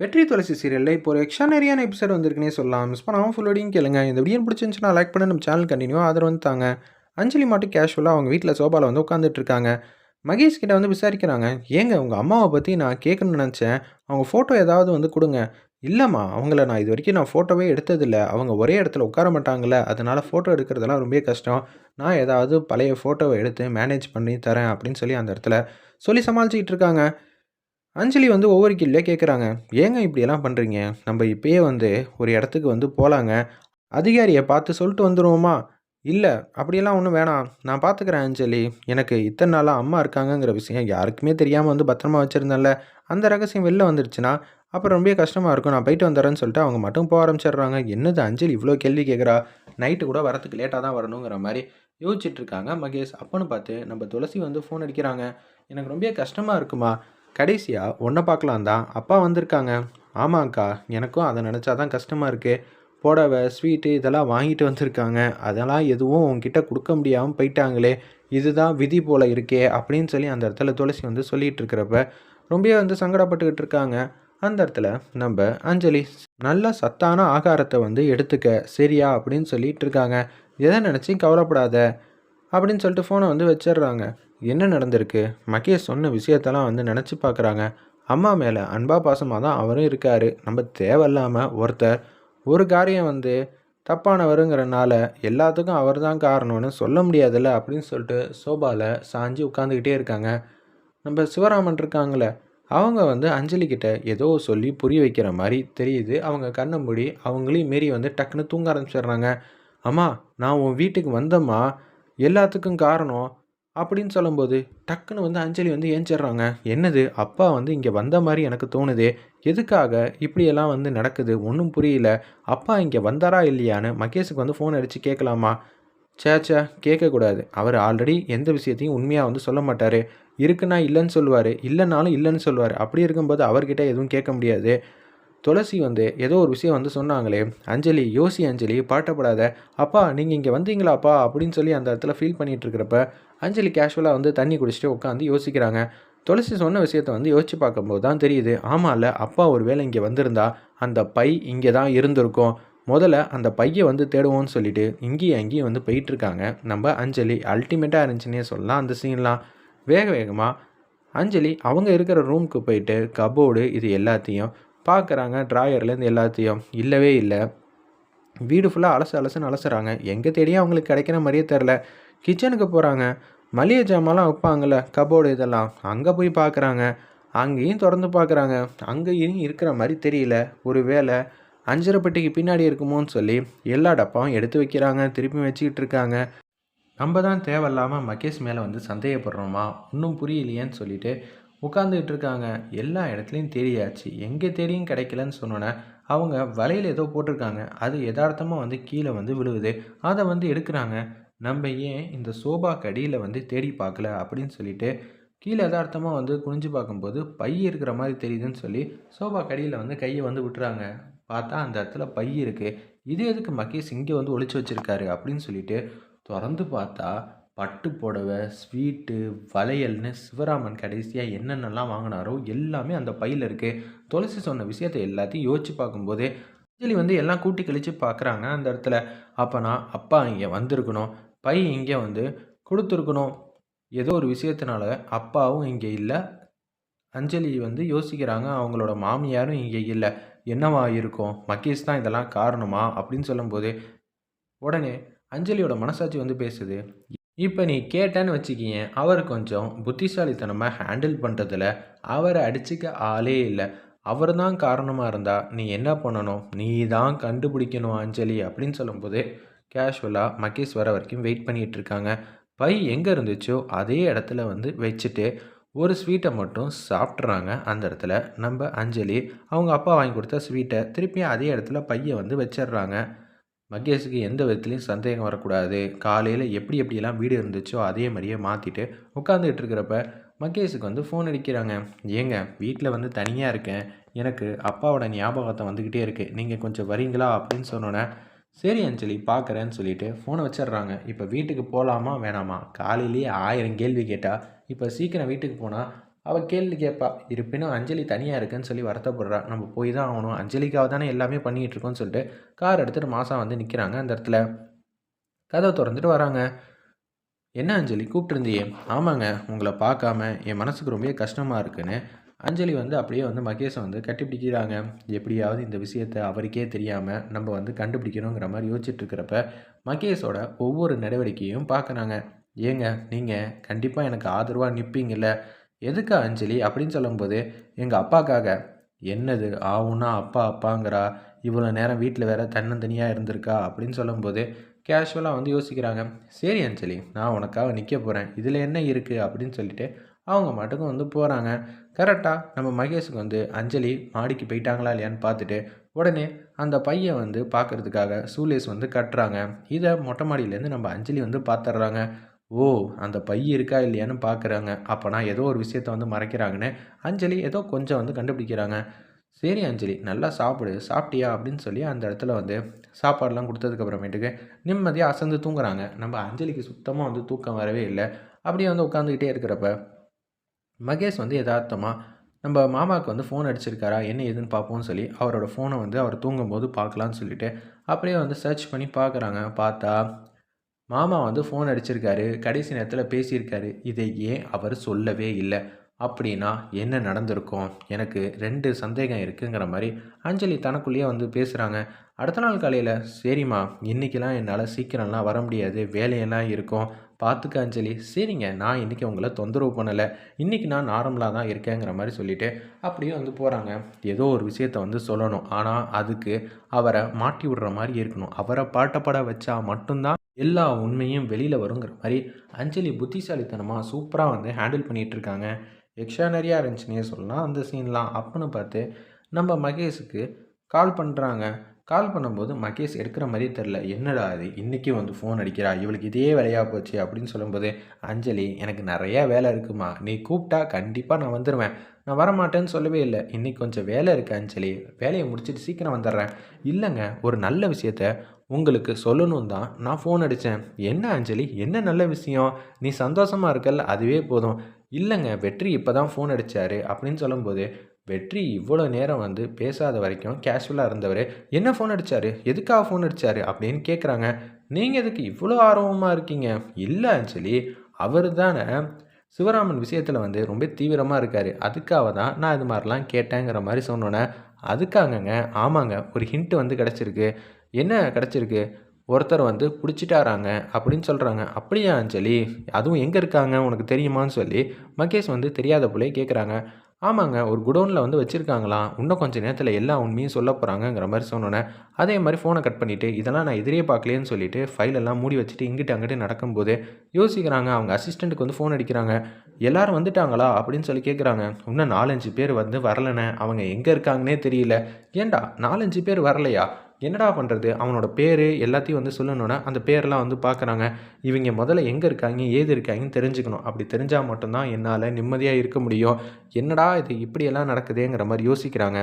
வெற்றி துளசி சீரியலில் இப்போ ஒரு எக்ஸ்ட்ரானரியான எபிசோட் வந்திருக்குன்னே சொல்லலாம். மிஸ் பண்ணாமல் ஃபுல் வீடியும் கேளுங்க. இந்த வீடியோ பிடிச்சிருந்துச்சுன்னா லைக் பண்ணி நம்ம சேனல் கண்டினியூ ஆதரவு வந்து தாங்க. அஞ்சலி மட்டும் கேஷுவலாக அவங்க வீட்டில் சோபாவில் வந்து உட்காந்துட்டு இருக்காங்க. மகேஷ் கிட்ட வந்து விசாரிக்கிறாங்க. ஏங்க உங்கள் அம்மாவை பற்றி நான் கேட்கணும்னு நினச்சேன். அவங்க ஃபோட்டோ ஏதாவது வந்து கொடுங்க. இல்லைம்மா அவங்கள நான் இது வரைக்கும் நான் ஃபோட்டோவே எடுத்ததில்ல. அவங்க ஒரே இடத்துல உட்கார மாட்டாங்கல்ல, அதனால ஃபோட்டோ எடுக்கிறதெல்லாம் ரொம்ப கஷ்டம். நான் ஏதாவது பழைய ஃபோட்டோவை எடுத்து மேனேஜ் பண்ணி தரேன் அப்படின்னு சொல்லி அந்த இடத்துல சொல்லி சமாளிச்சிக்கிட்டு இருக்காங்க. அஞ்சலி வந்து ஒவ்வொரு கேள்வியா கேட்குறாங்க. ஏங்க இப்படியெல்லாம் பண்ணுறீங்க? நம்ம இப்பயே வந்து ஒரு இடத்துக்கு வந்து போலாங்க. அதிகாரிய பார்த்து சொல்லிட்டு வந்துருவோமா? இல்ல, அப்படியெல்லாம் ஒண்ணும் வேணாம். நான் பார்த்துக்கிறேன் அஞ்சலி. எனக்கு இத்தன நாளா அம்மா இருக்காங்கங்கிற விஷயம் யாருக்குமே தெரியாம வந்து பத்திரமா வச்சிருந்தேன்ல. அந்த ரகசியம் வெளில வந்துருச்சுன்னா, அப்புறம் ரொம்ப கஷ்டமா இருக்கும். நான் போயிட்டு வந்துடுறேன்னு சொல்லிட்டு அவங்க மட்டும் போக ஆரம்பிச்சிடுறாங்க. என்னது அஞ்சலி இவ்வளோ கேள்வி கேட்குறா? நைட்டு கூட வரத்துக்கு லேட்டா தான் வரணுங்கிற மாரி யோசிச்சுட்டு இருக்காங்க மகேஷ். அப்பன்னு பார்த்து நம்ம துளசி வந்து ஃபோன் அடிக்கிறாங்க. எனக்கு ரொம்ப கஷ்டமா இருக்குமா. கடைசியா உன்ன பார்க்கலாம் தான் அப்பா வந்திருக்காங்க. ஆமாங்க்கா, எனக்கும் அத நெனச்சா தான் கஷ்டமா இருக்கு. புடவை, ஸ்வீட்டு இதெல்லாம் வாங்கிட்டு வந்திருக்காங்க. அதெல்லாம் எதுவும் உன்கிட்ட குடுக்க முடியாம போயிட்டாங்களே! இதுதான் விதி போல இருக்கே! அப்படின்னு சொல்லி அந்த இடத்துல துளசி வந்து சொல்லிட்டு இருக்கிறப்ப, ரொம்பவே வந்து சங்கடப்பட்டுக்கிட்டு இருக்காங்க. அந்த இடத்துல நம்ப அஞ்சலி, "நல்ல சத்தான ஆகாரத்த வந்து எடுத்துக்க, சரியா?" அப்படின்னு சொல்லிட்டு இருக்காங்க. "எத நெனச்சும் கவலைப்படாத." அப்படின்னு சொல்லிட்டு ஃபோனை வந்து வச்சிடுறாங்க. என்ன நடந்திருக்கு? மகேஷ் சொன்ன விஷயத்தெல்லாம் வந்து நினச்சி பார்க்குறாங்க. அம்மா மேலே அன்பா பாசமாக தான் அவரும் இருக்கார். நம்ம தேவையில்லாம ஒருத்தர் ஒரு காரியம் வந்து தப்பானவருங்கிறனால எல்லாத்துக்கும் அவர் தான் காரணம்னு சொல்ல முடியாதுல்ல அப்படின்னு சொல்லிட்டு சோபாவில் சாஞ்சு உட்காந்துக்கிட்டே இருக்காங்க. நம்ம சிவராமன் இருக்காங்களே, அவங்க வந்து அஞ்சலி கிட்ட ஏதோ சொல்லி புரிய வைக்கிற மாதிரி தெரியுது. அவங்க கண்ணை மூடி அவங்களையும் மீறி வந்து டக்குன்னு தூங்க ஆரம்பிச்சிடுறாங்க. அம்மா, நான் உன் வீட்டுக்கு வந்தம்மா, எல்லாத்துக்கும் காரணம் அப்படின்னு சொல்லும்போது, டக்குன்னு வந்து அஞ்சலி வந்து ஏஞ்சிடுறாங்க. என்னது அப்பா வந்து இங்கே வந்த மாதிரி எனக்கு தோணுதே, எதுக்காக இப்படியெல்லாம் வந்து நடக்குது ஒன்றும் புரியல. அப்பா இங்கே வந்தாரா இல்லையான்னு மகேஷுக்கு வந்து ஃபோன் அடித்து கேட்கலாமா? ச்சே கேட்கக்கூடாது. அவர் ஆல்ரெடி எந்த விஷயத்தையும் உண்மையா வந்து சொல்ல மாட்டாரு. இருக்குன்னா இல்லன்னு சொல்லுவாரு. இல்லன்னாலும் இல்லன்னு சொல்லுவாரு. அப்படி இருக்கும்போது அவர்கிட்ட எதுவும் கேட்க முடியாது. துளசி வந்து ஏதோ ஒரு விஷயம் வந்து சொன்னாங்களே, "அஞ்சலி யோசி அஞ்சலி பதட்டப்படாத. அப்பா நீங்க இங்க வந்தீங்களா அப்பா?" அப்படின்னு சொல்லி அந்த இடத்துல ஃபீல் பண்ணிட்டு இருக்கிறப்ப, அஞ்சலி கேஷுவலா வந்து தண்ணி குடிச்சிட்டு உட்காந்து யோசிக்கிறாங்க. துளசி சொன்ன விஷயத்த வந்து யோசிச்சு பார்க்கும்போது தான் தெரியுது. ஆமால்ல, அப்பா ஒரு வேளை இங்க வந்திருந்தா, அந்த பை இங்க தான் இருந்திருக்கும். முதல்ல அந்த பைய வந்து தேடுவோம்னு சொல்லிட்டு, இங்கேயும் அங்கேயும் வந்து போயிட்டுருக்காங்க நம்ம அஞ்சலி. அல்டிமேட்டா இருந்துச்சுன்னே சொல்லலாம் அந்த சீன்லாம். வேக வேகமா அஞ்சலி அவங்க இருக்கிற ரூமுக்கு போயிட்டு கபோர்டு இது எல்லாத்தையும் பார்க்குறாங்க. ட்ராயர்லேருந்து எல்லாத்தையும் இல்லவே இல்லை. வீடு ஃபுல்லாக அலசுன்னு அலசுறாங்க. எங்கே தேடியும் அவங்களுக்கு கிடைக்கிற மாதிரியே தெரில. கிச்சனுக்கு போகிறாங்க. மளிகை ஜாமான்லாம் வைப்பாங்கள்ல, கபோர்டு இதெல்லாம் அங்கே போய் பார்க்குறாங்க. அங்கேயும் திறந்து பார்க்குறாங்க. அங்கேயும் இருக்கிற மாதிரி தெரியல. ஒரு வேளை அஞ்சரை பெட்டிக்கு பின்னாடி இருக்குமோன்னு சொல்லி எல்லா டப்பாவும் எடுத்து வைக்கிறாங்க. திருப்பி வச்சுக்கிட்டு இருக்காங்க. நம்ம தான் தேவையில்லாமல் மகேஷ் மேலே வந்து சந்தேகப்படுறோமா, ஒன்றும் புரியலையேன்னு சொல்லிட்டு உட்காந்துக்கிட்டு இருக்காங்க. எல்லா இடத்துலையும் தேடியாச்சு, எங்கே தேடியும் கிடைக்கலன்னு சொன்னோன்னே அவங்க வலையில் ஏதோ போட்டிருக்காங்க. அது யதார்த்தமாக வந்து கீழே வந்து விழுவுது. அதை வந்து எடுக்கிறாங்க. நம்ம ஏன் இந்த சோபா கடியில் வந்து தேடி பார்க்கல அப்படின்னு சொல்லிட்டு கீழே யதார்த்தமாக வந்து குனிஞ்சு பார்க்கும்போது பை இருக்கிற மாதிரி தெரியுதுன்னு சொல்லி சோபா கடியில் வந்து கையை வந்து விட்டுறாங்க. பார்த்தா அந்த இடத்துல பை இருக்குது. இது எதுக்கு மகேஷ் இங்கே வந்து ஒளிச்சு வச்சிருக்காரு அப்படின்னு சொல்லிட்டு தொறந்து பார்த்தா, பட்டு புடவை, ஸ்வீட்டு, வளையல்னு சிவராமன் கடைசியா என்னென்னலாம் வாங்குனாரோ, எல்லாமே அந்த பையில இருக்கு. துளசி சொன்ன விஷயத்த எல்லாத்தையும் யோசிச்சு பார்க்கும்போதே, அஞ்சலி வந்து எல்லாம் கூட்டி கழிச்சு பார்க்குறாங்க அந்த இடத்துல. அப்பன்னா, அப்பா இங்க வந்திருக்கணும். பை இங்க வந்து குடுத்துருக்கணும். ஏதோ ஒரு விஷயத்தினால அப்பாவும் இங்க இல்ல. அஞ்சலி வந்து யோசிக்கிறாங்க. அவங்களோட மாமியாரும் இங்க இல்ல. என்னவா இருக்கும்? மகேஷ் தான் இதெல்லாம் காரணமா? அப்படின்னு சொல்லும்போது உடனே அஞ்சலியோட மனசாட்சி வந்து பேசுது. இப்ப நீ கேட்டேன்னு வச்சுக்கியேன், அவர் கொஞ்சம் புத்திசாலித்தனமா ஹேண்டில் பண்றதுல அவர அடிச்சுக்க ஆளே இல்ல. அவர் தான் காரணமா இருந்தா, நீ என்ன பண்ணணும்? நீ தான் கண்டுபிடிக்கணும் அஞ்சலி அப்படின்னு சொல்லும்போது, கேஷுவலா மகேஷ் வர வரைக்கும் வெயிட் பண்ணிட்டு இருக்காங்க. பை எங்க இருந்துச்சோ அதே இடத்துல வந்து வச்சுட்டு, ஒரு ஸ்வீட்ட மட்டும் சாப்பிட்றாங்க அந்த இடத்துல. நம்ப அஞ்சலி அவங்க அப்பா வாங்கி கொடுத்த ஸ்வீட்ட திருப்பியும் அதே இடத்துல பைய வந்து வச்சிடுறாங்க. மகேஷுக்கு எந்த விதத்துலையும் சந்தேகம் வரக்கூடாது. காலையில் எப்படி எப்படியெல்லாம் வீடு இருந்துச்சோ அதே மாதிரியே மாற்றிட்டு உட்காந்துக்கிட்டு இருக்கிறப்ப மகேஷுக்கு வந்து ஃபோன் அடிக்கிறாங்க. ஏங்க வீட்டில் வந்து தனியாக இருக்கேன். எனக்கு அப்பாவோட ஞாபகத்தை வந்துக்கிட்டே இருக்குது. நீங்கள் கொஞ்சம் வரீங்களா அப்படின்னு சொன்னோன்னே சரி அஞ்சலி பார்க்குறேன்னு சொல்லிட்டு ஃபோனை வச்சிடுறாங்க. இப்போ வீட்டுக்கு போகலாமா வேணாமா? காலையிலேயே 1000 கேள்வி கேட்டால் இப்போ சீக்கிரம் வீட்டுக்கு போனால் அவள் கேள்வி கேட்பா. இருப்பினும் அஞ்சலி தனியாக இருக்குன்னு சொல்லி வருத்தப்படுறா. நம்ம போய் தான் ஆகணும், அஞ்சலிக்காக தானே எல்லாமே பண்ணிகிட்டு இருக்கோம்னு சொல்லிட்டு கார் எடுத்துகிட்டு மாசா வந்து நிற்கிறாங்க அந்த இடத்துல. கதவை திறந்துட்டு வராங்க. என்ன அஞ்சலி கூப்பிட்டுருந்தியே? ஆமாங்க, உங்களை பார்க்காம என் மனசுக்கு ரொம்ப கஷ்டமாக இருக்குன்னு அஞ்சலி வந்து அப்படியே வந்து மகேஷை வந்து கட்டிப்பிடிக்கிறாங்க. எப்படியாவது இந்த விஷயத்த அவருக்கே தெரியாமல் நம்ம வந்து கண்டுபிடிக்கணுங்கிற மாதிரி யோசிச்சுட்டு இருக்கிறப்ப மகேஷோட ஒவ்வொரு நடவடிக்கையும் பார்க்குறாங்க. ஏங்க நீங்கள் கண்டிப்பாக எனக்கு ஆதரவாக நிற்பீங்கள்ல, எதுக்கா அஞ்சலி அப்படின்னு சொல்லும்போது, எங்கள் அப்பாக்காக. என்னது ஆவுன்னா அப்பா அப்பாங்கிறா, இவ்வளோ நேரம் வீட்டில் வேற தன்னந்தனியாக இருந்திருக்கா அப்படின்னு சொல்லும்போது கேஷுவலாக வந்து யோசிக்கிறாங்க. சரி அஞ்சலி, நான் உனக்காக நிற்க போகிறேன், இதில் என்ன இருக்குது அப்படின்னு சொல்லிட்டு அவங்க மட்டுக்கும் வந்து போகிறாங்க. கரெக்டாக நம்ம மகேஷுக்கு வந்து அஞ்சலி மாடிக்கு போயிட்டாங்களா இல்லையான்னு பார்த்துட்டு உடனே அந்த பையன் வந்து பார்க்குறதுக்காக சூலேஸ் வந்து கட்டுறாங்க. இதை மொட்டை மாடியிலேருந்து நம்ம அஞ்சலி வந்து பார்த்துட்றாங்க. ஓ, அந்த பை இருக்கா இல்லையான்னு பார்க்குறாங்க. அப்போனா ஏதோ ஒரு விஷயத்த வந்து மறைக்கிறாங்கன்னு அஞ்சலி ஏதோ கொஞ்சம் வந்து கண்டுபிடிக்கிறாங்க. சரி அஞ்சலி, நல்லா சாப்பிடு, சாப்பிட்டியா அப்படின்னு சொல்லி அந்த இடத்துல வந்து சாப்பாடெலாம் கொடுத்ததுக்கப்புறமேட்டுக்கு நிம்மதியாக அசந்து தூங்குறாங்க. நம்ம அஞ்சலிக்கு சுத்தமாக வந்து தூக்கம் வரவே இல்லை. அப்படியே வந்து உட்காந்துக்கிட்டே இருக்கிறப்ப மகேஷ் வந்து யதார்த்தமாக நம்ம மாமாவுக்கு வந்து ஃபோன் அடிச்சிருக்காரா என்ன ஏதுன்னு பார்ப்போம்னு சொல்லி அவரோட ஃபோனை வந்து அவர் தூங்கும்போது பார்க்கலான்னு சொல்லிட்டு அப்படியே வந்து சர்ச் பண்ணி பார்க்குறாங்க. பார்த்தா மாமா வந்து ஃபோன் அடிச்சிருக்காரு, கடைசி நேரத்தில் பேசியிருக்காரு. இதை ஏன் அவர் சொல்லவே இல்லை? அப்படின்னா என்ன நடந்திருக்கும்? எனக்கு 2 சந்தேகம் இருக்குங்கிற மாதிரி அஞ்சலி தனக்குள்ளேயே வந்து பேசுகிறாங்க. அடுத்த நாள் காலையில், சரிம்மா இன்றைக்கெலாம் என்னால் சீக்கிரம்லாம் வர முடியாது, வேலையெல்லாம் இருக்கும், பார்த்துக்க அஞ்சலி. சரிங்க, நான் இன்றைக்கி உங்களை தொந்தரவு பண்ணலை, இன்றைக்கி நான் நார்மலாக தான் இருக்கேங்கிற மாதிரி சொல்லிவிட்டு அப்படியே வந்து போகிறாங்க. ஏதோ ஒரு விஷயத்த வந்து சொல்லணும், ஆனால் அதுக்கு அவரை மாட்டி விடுற மாதிரி இருக்கணும். அவரை பாட்டப்பட வச்சா மட்டும்தான் எல்லா உண்மையும் வெளியில் வருங்கிற மாதிரி அஞ்சலி புத்திசாலித்தனமாக சூப்பராக வந்து ஹேண்டில் பண்ணிகிட்ருக்காங்க. எக்ஸ்ட்ரானரியாக இருந்துச்சுன்னே சொல்லலாம் அந்த சீன்லாம். அப்போன்னு பார்த்து நம்ம மகேஷுக்கு கால் பண்ணுறாங்க. கால் பண்ணும்போது மகேஷ் எடுக்கிற மாதிரியே தெரில. என்னடா இது இன்றைக்கி வந்து ஃபோன் அடிக்கிறா, இவளுக்கு இதே வேலையாக போச்சு அப்படின்னு சொல்லும்போது, அஞ்சலி எனக்கு நிறையா வேலை இருக்குமா, நீ கூப்பிட்டா கண்டிப்பாக நான் வந்துடுவேன், நான் வரமாட்டேன்னு சொல்லவே இல்லை, இன்றைக்கி கொஞ்சம் வேலை இருக்குது அஞ்சலி, வேலையை முடிச்சுட்டு சீக்கிரம் வந்துடுறேன். இல்லைங்க, ஒரு நல்ல விஷயத்த உங்களுக்கு சொல்லணும் தான் நான் ஃபோன் அடித்தேன். என்ன அஞ்சலி, என்ன நல்ல விஷயம், நீ சந்தோஷமாக இருக்கல்ல அதுவே போதும். இல்லைங்க, வெற்றி இப்போ தான் ஃபோன் அடித்தார் அப்படின்னு சொல்லும்போது, வெற்றி இவ்வளோ நேரம் வந்து பேசாத வரைக்கும் கேஷுவலாக இருந்தவர் என்ன ஃபோன் அடித்தார், எதுக்காக ஃபோன் அடித்தார் அப்படின்னு கேட்குறாங்க. நீங்கள் எதுக்கு இவ்வளோ ஆர்வமாக இருக்கீங்க? இல்லை ஆக்சுவலி அவர் தானே சிவராமன் விஷயத்தில் வந்து ரொம்ப தீவிரமாக இருக்கார், அதுக்காக தான் நான் இது மாதிரிலாம் கேட்டேங்கிற மாதிரி சொன்னோன்னே, அதுக்காகங்க ஆமாங்க ஒரு ஹிண்ட்டு வந்து கிடச்சிருக்கு. என்ன கிடச்சிருக்கு? ஒருத்தர் வந்து பிடிச்சிட்டாராங்க அப்படின்னு சொல்கிறாங்க. அப்படியா அஞ்சலி, அதுவும் எங்கே இருக்காங்க உனக்கு தெரியுமான்னு சொல்லி மகேஷ் வந்து தெரியாத போலே கேட்குறாங்க. ஆமாங்க, ஒரு குடோனில் வந்து வச்சுருக்காங்களாம், இன்னும் கொஞ்சம் நேரத்தில் எல்லா உண்மையும் சொல்ல போகிறாங்கங்கிற மாதிரி சொன்னோன்னே, அதே மாதிரி ஃபோனை கட் பண்ணிவிட்டு இதெல்லாம் நான் எதிரே பார்க்கலேன்னு சொல்லிட்டு ஃபைலெல்லாம் மூடி வச்சுட்டு இங்கிட்டு அங்கிட்டு நடக்கும்போது யோசிக்கிறாங்க. அவங்க அசிஸ்டண்ட்டுக்கு வந்து ஃபோன் அடிக்கிறாங்க. எல்லாரும் வந்துட்டாங்களா அப்படின்னு சொல்லி கேட்குறாங்க. இன்னும் 4-5 பேர் வந்து வரலண்ணே, அவங்க எங்கே இருக்காங்கன்னே தெரியல. ஏண்டா 4-5 பேர் வரலையா, என்னடா பண்ணுறது, அவனோட பேர் எல்லாத்தையும் வந்து சொல்லணுன்னா அந்த பேரெல்லாம் வந்து பார்க்குறாங்க. இவங்க முதல்ல எங்கே இருக்காங்க ஏது இருக்காங்கன்னு தெரிஞ்சுக்கணும், அப்படி தெரிஞ்சால் மட்டும்தான் என்னால் நிம்மதியாக இருக்க முடியும். என்னடா இது இப்படியெல்லாம் நடக்குதேங்கிற மாதிரி யோசிக்கிறாங்க.